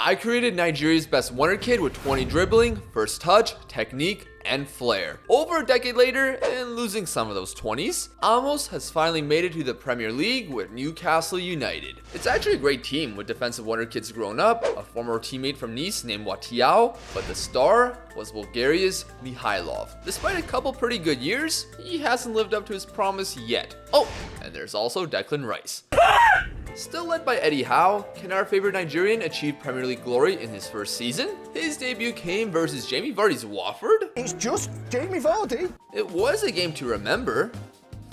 I created Nigeria's best wonder kid with 20 dribbling, first touch, technique, and flair. Over a decade later, and losing some of those 20s, Amos has finally made it to the Premier League with Newcastle United. It's actually a great team with defensive wonder kids grown up, a former teammate from Nice named Watiao, but the star was Bulgaria's Mihailov. Despite a couple pretty good years, he hasn't lived up to his promise yet. Oh, and there's also Declan Rice. Still led by Eddie Howe, can our favorite Nigerian achieve Premier League glory in his first season? His debut came versus Jamie Vardy's Watford. It's just Jamie Vardy. It was a game to remember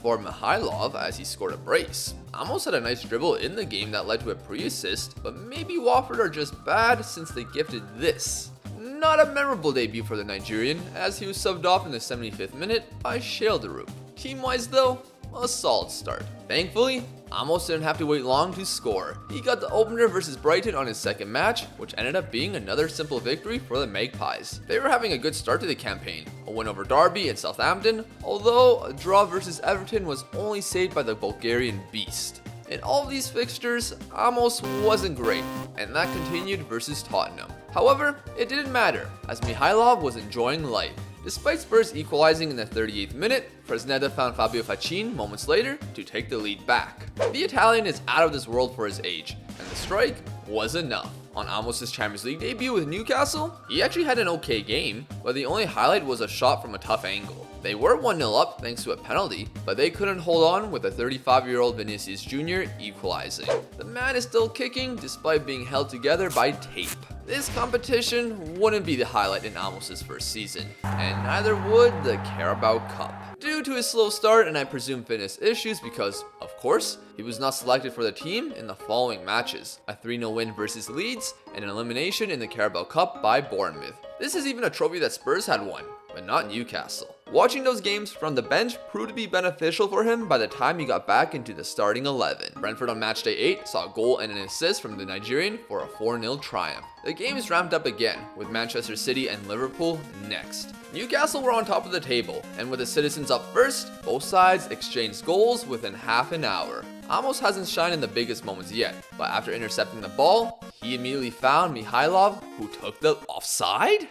for Mihailov as he scored a brace. Amos had a nice dribble in the game that led to a pre-assist, but maybe Watford are just bad since they gifted this. Not a memorable debut for the Nigerian, as he was subbed off in the 75th minute by Sheldarup. Team-wise though, a solid start. Thankfully, Amos didn't have to wait long to score. He got the opener versus Brighton on his second match, which ended up being another simple victory for the Magpies. They were having a good start to the campaign, a win over Derby and Southampton, although a draw versus Everton was only saved by the Bulgarian beast. In all of these fixtures, Amos wasn't great, and that continued versus Tottenham. However, it didn't matter, as Mihailov was enjoying life. Despite Spurs equalizing in the 38th minute, Fresneda found Fabio Fachin moments later to take the lead back. The Italian is out of this world for his age, and the strike was enough. On Amos' Champions League debut with Newcastle, he actually had an okay game, but the only highlight was a shot from a tough angle. They were 1-0 up thanks to a penalty, but they couldn't hold on with the 35-year-old Vinicius Jr. equalizing. The man is still kicking despite being held together by tape. This competition wouldn't be the highlight in Amos' first season, and neither would the Carabao Cup. Due to his slow start and I presume fitness issues because, of course, he was not selected for the team in the following matches. A 3-0 win versus Leeds and an elimination in the Carabao Cup by Bournemouth. This is even a trophy that Spurs had won, but not Newcastle. Watching those games from the bench proved to be beneficial for him by the time he got back into the starting 11. Brentford on matchday 8 saw a goal and an assist from the Nigerian for a 4-0 triumph. The game is ramped up again, with Manchester City and Liverpool next. Newcastle were on top of the table, and with the citizens up first, both sides exchanged goals within half an hour. Amos hasn't shined in the biggest moments yet, but after intercepting the ball, he immediately found Mihailov, who took the offside?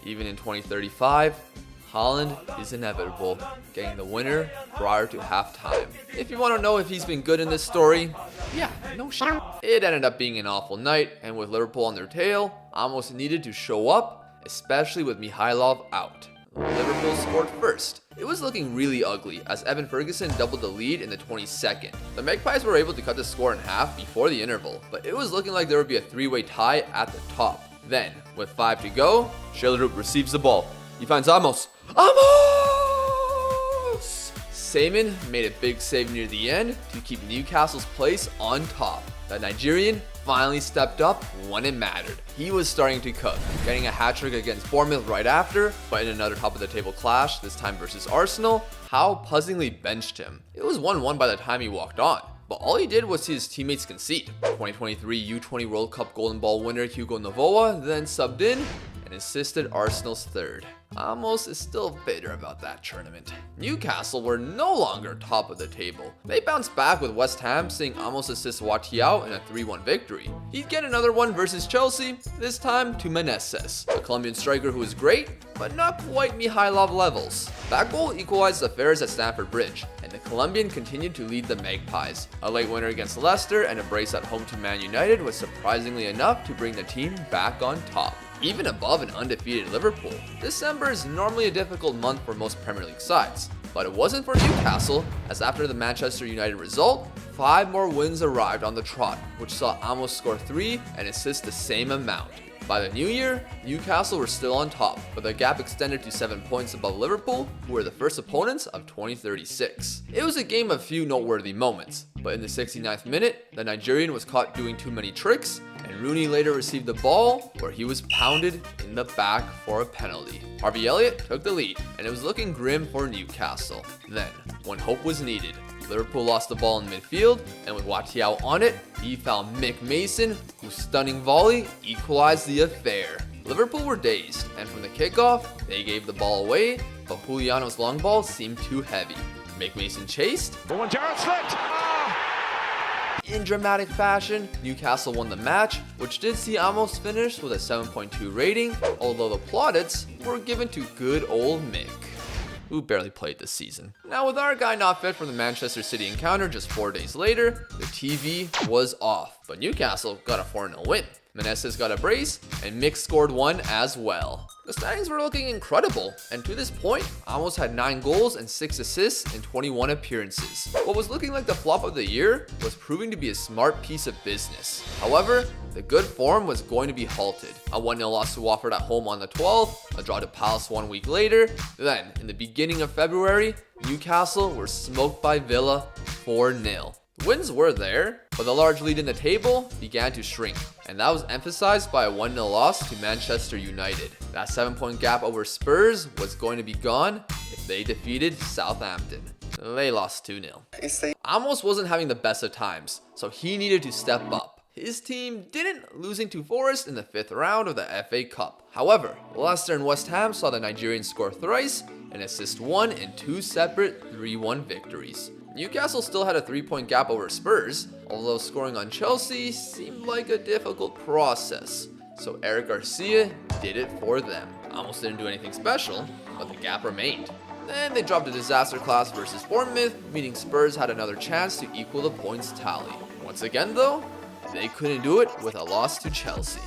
Even in 2035, Haaland is inevitable, getting the winner prior to halftime. If you want to know if he's been good in this story, yeah, no shit. It ended up being an awful night, and with Liverpool on their tail, Amos needed to show up, especially with Mihailov out. Liverpool scored first. It was looking really ugly as Evan Ferguson doubled the lead in the 22nd. The Magpies were able to cut the score in half before the interval, but it was looking like there would be a three-way tie at the top. Then, with 5 to go, Sheldarup receives the ball. He finds Amos. Amos! Seaman made a big save near the end to keep Newcastle's place on top. The Nigerian finally stepped up when it mattered. He was starting to cook, getting a hat-trick against Bournemouth right after, but in another top-of-the-table clash, this time versus Arsenal, Howe puzzlingly benched him. It was 1-1 by the time he walked on, but all he did was see his teammates concede. 2023 U20 World Cup Golden Ball winner Hugo Novoa then subbed in and assisted Arsenal's third. Amos is still bitter about that tournament. Newcastle were no longer top of the table. They bounced back with West Ham seeing Amos assist Watiao in a 3-1 victory. He'd get another one versus Chelsea, this time to Meneses, a Colombian striker who is great, but not quite Mihailov levels. That goal equalized affairs at Stamford Bridge, and the Colombian continued to lead the Magpies. A late winner against Leicester and a brace at home to Man United was surprisingly enough to bring the team back on top, even above an undefeated Liverpool. December is normally a difficult month for most Premier League sides, but it wasn't for Newcastle, as after the Manchester United result, 5 more wins arrived on the trot, which saw Amos score 3 and assist the same amount. By the new year, Newcastle were still on top, but the gap extended to 7 points above Liverpool, who were the first opponents of 2036. It was a game of few noteworthy moments, but in the 69th minute, the Nigerian was caught doing too many tricks, and Rooney later received the ball where he was pounded in the back for a penalty. Harvey Elliott took the lead, and it was looking grim for Newcastle. Then, when hope was needed, Liverpool lost the ball in midfield, and with Watiao on it, he found Mick Mason, whose stunning volley equalized the affair. Liverpool were dazed, and from the kickoff, they gave the ball away, but Juliano's long ball seemed too heavy. Mick Mason chased, but when Jarrett slipped, In dramatic fashion, Newcastle won the match, which did see Amos finish with a 7.2 rating, although the plaudits were given to good old Mick, who barely played this season. Now, with our guy not fit for the Manchester City encounter just 4 days later, the TV was off, but Newcastle got a 4-0 win. Meneses got a brace, and Mick scored one as well. The standings were looking incredible, and to this point, Amos had 9 goals and 6 assists in 21 appearances. What was looking like the flop of the year was proving to be a smart piece of business. However, the good form was going to be halted. A 1-0 loss to Watford at home on the 12th, a draw to Palace 1 week later, then, in the beginning of February, Newcastle were smoked by Villa 4-0. Wins were there, but the large lead in the table began to shrink, and that was emphasized by a 1-0 loss to Manchester United. That 7-point gap over Spurs was going to be gone if they defeated Southampton. They lost 2-0. Amos wasn't having the best of times, so he needed to step up. His team didn't, losing to Forest in the 5th round of the FA Cup. However, Leicester and West Ham saw the Nigerian score thrice and assist one in 2 separate 3-1 victories. Newcastle still had a 3-point gap over Spurs, although scoring on Chelsea seemed like a difficult process. So Eric Garcia did it for them. Almost didn't do anything special, but the gap remained. Then they dropped a disaster class versus Bournemouth, meaning Spurs had another chance to equal the points tally. Once again though, they couldn't do it with a loss to Chelsea.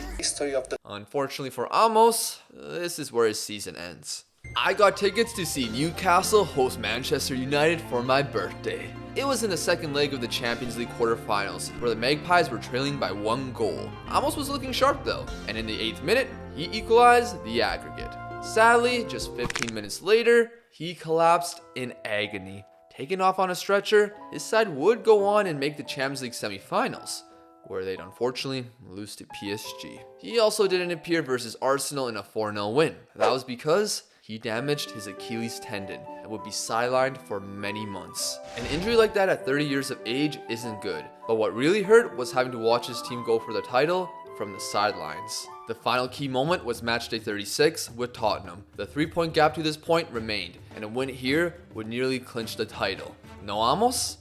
Unfortunately for Amos, this is where his season ends. I got tickets to see Newcastle host Manchester United for my birthday. It was in the second leg of the Champions League quarterfinals, where the Magpies were trailing by 1 goal. Amos was looking sharp though, and in the 8th minute, he equalized the aggregate. Sadly, just 15 minutes later, he collapsed in agony. Taken off on a stretcher, his side would go on and make the Champions League semi-finals, where they'd unfortunately lose to PSG. He also didn't appear versus Arsenal in a 4-0 win. That was because he damaged his Achilles tendon and would be sidelined for many months. An injury like that at 30 years of age isn't good, but what really hurt was having to watch his team go for the title from the sidelines. The final key moment was matchday 36 with Tottenham. The 3-point gap to this point remained, and a win here would nearly clinch the title. No Amos?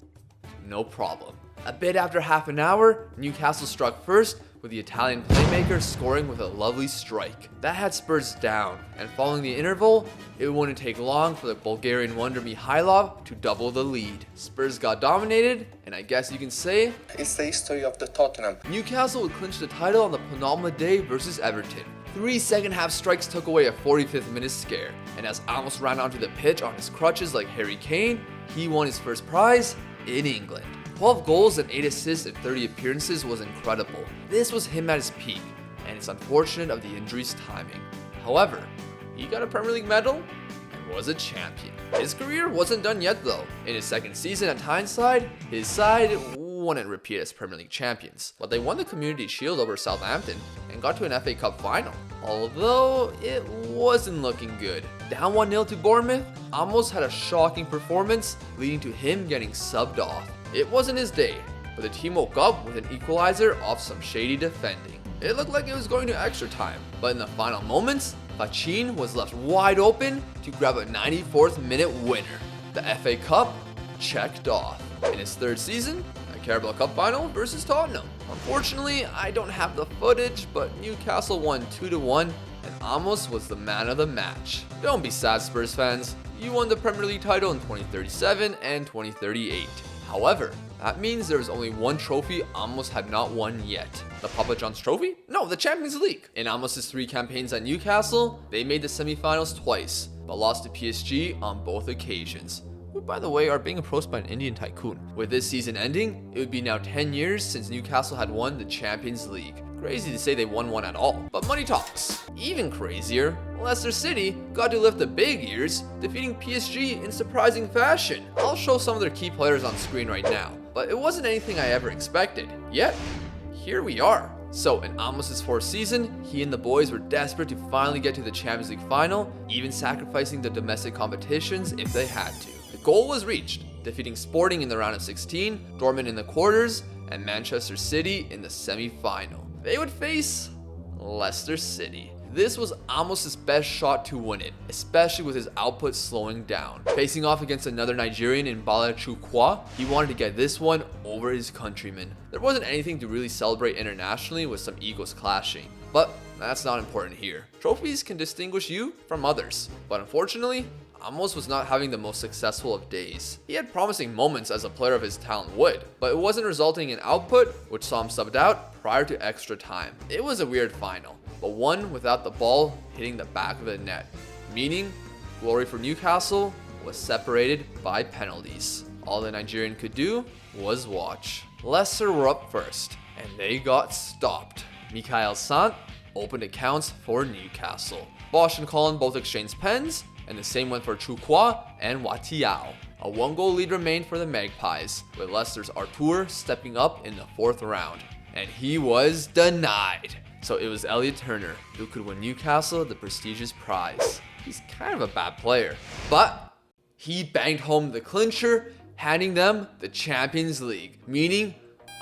No problem. A bit after half an hour, Newcastle struck first, with the Italian playmaker scoring with a lovely strike. That had Spurs down, and following the interval, it wouldn't take long for the Bulgarian wonder Mihailov to double the lead. Spurs got dominated, and I guess you can say it's the history of the Tottenham. Newcastle would clinch the title on the penultimate day versus Everton. 3 second-half strikes took away a 45th minute scare, and as Amos ran onto the pitch on his crutches like Harry Kane, he won his first prize in England. 12 goals and 8 assists in 30 appearances was incredible. This was him at his peak, and it's unfortunate of the injury's timing. However, he got a Premier League medal and was a champion. His career wasn't done yet though. In his second season at Tyneside, his side wouldn't repeat as Premier League champions, but they won the Community Shield over Southampton and got to an FA Cup final. Although it wasn't looking good. Down 1-0 to Bournemouth, Amos had a shocking performance, leading to him getting subbed off. It wasn't his day, but the team woke up with an equalizer off some shady defending. It looked like it was going to extra time, but in the final moments, Fachin was left wide open to grab a 94th minute winner. The FA Cup checked off. In his 3rd season, a Carabao Cup final versus Tottenham. Unfortunately, I don't have the footage, but Newcastle won 2-1, and Amos was the man of the match. Don't be sad, Spurs fans. You won the Premier League title in 2037 and 2038. However, that means there was only one trophy Amos had not won yet. The Papa John's Trophy? No, the Champions League. In Amos' 3 campaigns at Newcastle, they made the semifinals twice, but lost to PSG on both occasions, who by the way are being approached by an Indian tycoon. With this season ending, it would be now 10 years since Newcastle had won the Champions League. Crazy to say they won one at all, but money talks. Even crazier, Leicester City got to lift the big ears, defeating PSG in surprising fashion. I'll show some of their key players on screen right now, but it wasn't anything I ever expected. Yet, here we are. So in Amos' 4th season, he and the boys were desperate to finally get to the Champions League final, even sacrificing the domestic competitions if they had to. The goal was reached, defeating Sporting in the round of 16, Dortmund in the quarters, and Manchester City in the semi-final. They would face Leicester City. This was Amos' best shot to win it, especially with his output slowing down. Facing off against another Nigerian in Bala Chukwa, he wanted to get this one over his countrymen. There wasn't anything to really celebrate internationally with some egos clashing, but that's not important here. Trophies can distinguish you from others, but unfortunately, Amos was not having the most successful of days. He had promising moments as a player of his talent would, but it wasn't resulting in output, which saw him subbed out prior to extra time. It was a weird final, but one without the ball hitting the back of the net, meaning glory for Newcastle was separated by penalties. All the Nigerian could do was watch. Leicester were up first, and they got stopped. Mikael Sant opened accounts for Newcastle. Bosch and Colin both exchanged pens, and the same went for Chukwa and Watiao. A 1-goal lead remained for the Magpies, with Leicester's Artur stepping up in the 4th round. And he was denied. So it was Elliot Turner who could win Newcastle the prestigious prize. He's kind of a bad player, but he banged home the clincher, handing them the Champions League, meaning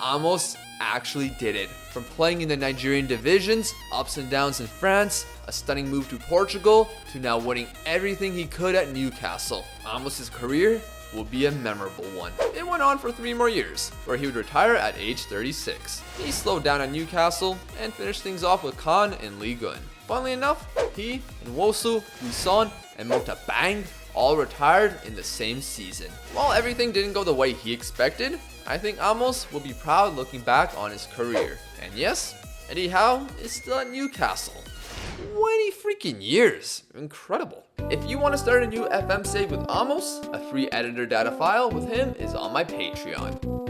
Amos actually did it. From playing in the Nigerian divisions, ups and downs in France, a stunning move to Portugal, to now winning everything he could at Newcastle. Amos' career will be a memorable one. It went on for 3 more years, where he would retire at age 36. He slowed down at Newcastle and finished things off with Khan in Ligue 1. Funnily enough, he, Nwosu, Twoson, and Motabang all retired in the same season. While everything didn't go the way he expected, I think Amos will be proud looking back on his career. And yes, Eddie Howe is still at Newcastle. 20 freaking years. Incredible. If you want to start a new FM save with Amos, a free editor data file with him is on my Patreon.